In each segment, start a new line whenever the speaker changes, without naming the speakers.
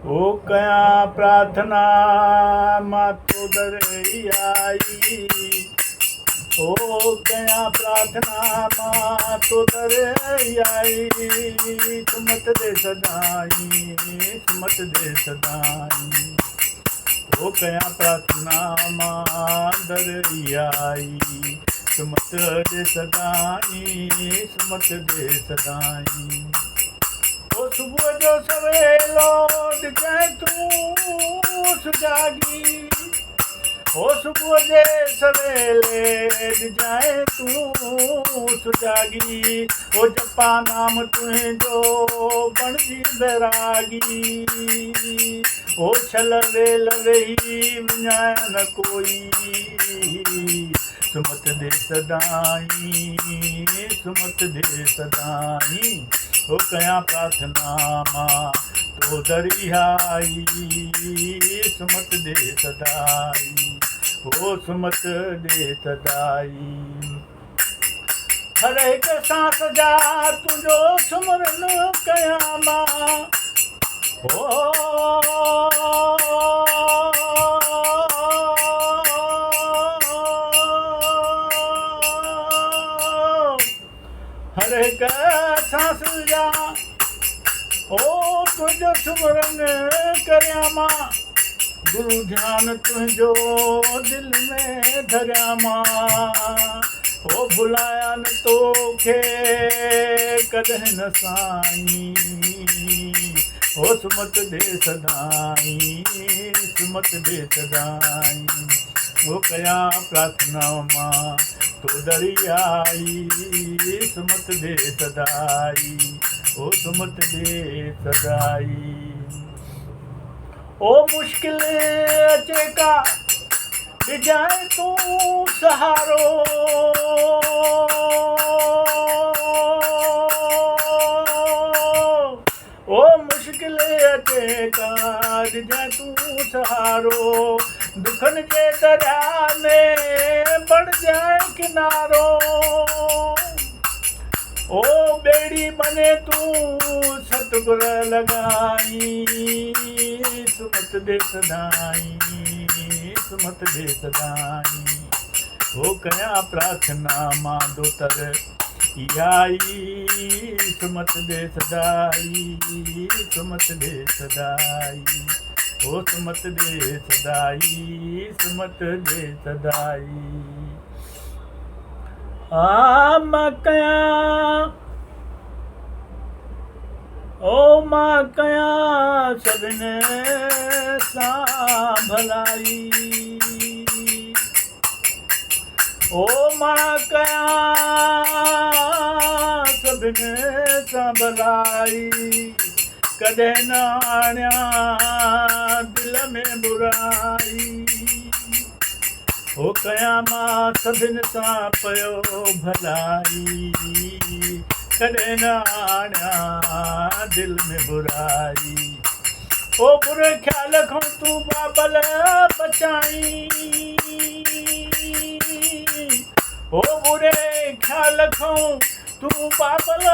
ओ कया प्रार्थना मां तो दरियाई। ओ कया प्रार्थना मां तो दरियाई। सुमत दे सदाई, सुमत दे सदाई। ओ कया प्रार्थना मां दरियाई। सुमत दे सदाई, सुमत दे सदाई। ओ सुबह जो सवेलो दिखे तूं सुजागी। ओ सुबह जे सवेले दिखे तूं सुजागी। ओ जपा नाम तुंहिंजो बणजी बैरागी। ओ छल वेल वेही विञाए न कोई। सुमत दे सदाई, सुमत दे सदाई। ओ कया प्रार्थना मां तो दरियाई। सुमत दे सदाई, ओ सुमत दे सदाई। हर एक सांस जा तुंहिंजो सुमरन कया मां। हर एक सांस जा ओ तुंहिंजो सुमरन करिया मां। गुरु ध्यान तुंहिंजो दिल में धरिया मां। ओ भुलाया न तोखे कॾहिं न साईं। ओ सुमत दे सदाई, सुमत दे सदाई। ओ कया प्रार्थना मां तो दरियाई। सुमत दे सदाई, ओ सुमत दे सदाई। ओ मुश्किल अचे का ॾिजाए तूं सहारो। ओ मुश्किल अचे का ॾिजाए तूं सहारो। दुखन जे दरिया में बढ़ जाए किनारो। ओ बेड़ी बने तूं सतगुर लगाई। सुमत दे सदाई, सुमत दे सदाई। ओ कया प्रार्थना मां दोतर आई। सुमत दे सदाई, सुमत दे सदाई। ओ सुमत दे सदाई, सुमत दे सदाई। मां कया ओ मां कया सभिनी सां भलाई। ओ मां कया सभिनी सां भलाई। कॾहिं न आणिया दिल में बुराई। ओ कया मां सभिनी सां पयो भलाई। कॾहिं न आणिया दिल में बुराई। ओ बुरे ख्याल खां तूं बाबल बचाई। ओ बुरे ख्याल खां तूं बाबल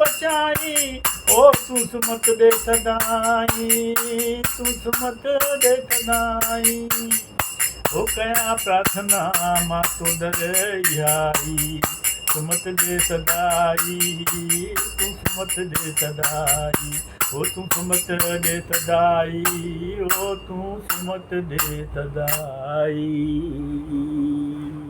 बचाई। ओ तूं सुमत दे सदाई, तूं सुमत दे सदाई। ओ कया प्रार्थना मां तो दरियाई। सुमत दे सदाई, तूं सुमत दे सदाई। ओ तूं सुमत दे सदाई, ओ तूं सुमत दे सदाई।